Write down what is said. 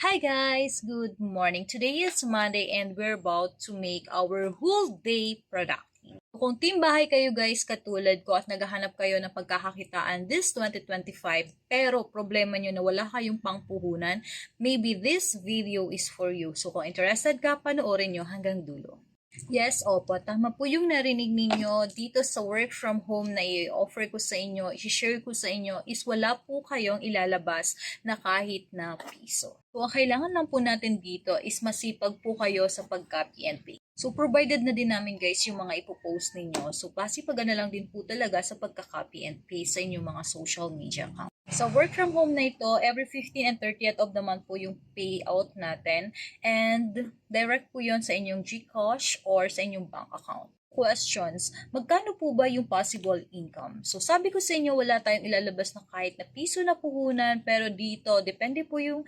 Hi guys, good morning. Today is Monday and we're about to make our whole day productive. Kung team bahay kayo guys katulad ko at naghahanap kayo ng pagkakakitaan this 2025 pero problema nyo na wala kayong pangpuhunan, maybe this video is for you. So kung interested ka, panoorin nyo hanggang dulo. Yes, opo. Tama po yung narinig ninyo dito sa work from home na i-offer ko sa inyo, i-share ko sa inyo is wala po kayong ilalabas na kahit na piso. So, ang kailangan lang po natin dito is masipag po kayo sa pag-copy and paste. So, provided na din namin guys yung mga ipopost ninyo. So, pasipagan na lang din po talaga sa pagka-copy and paste sa inyong mga social media account. Sa work from home na ito, every 15 and 30th of the month po yung payout natin. And direct po yon sa inyong GCash or sa inyong bank account. Questions, magkano po ba yung possible income? So sabi ko sa inyo, wala tayong ilalabas na kahit na piso na puhunan, pero dito, depende po yung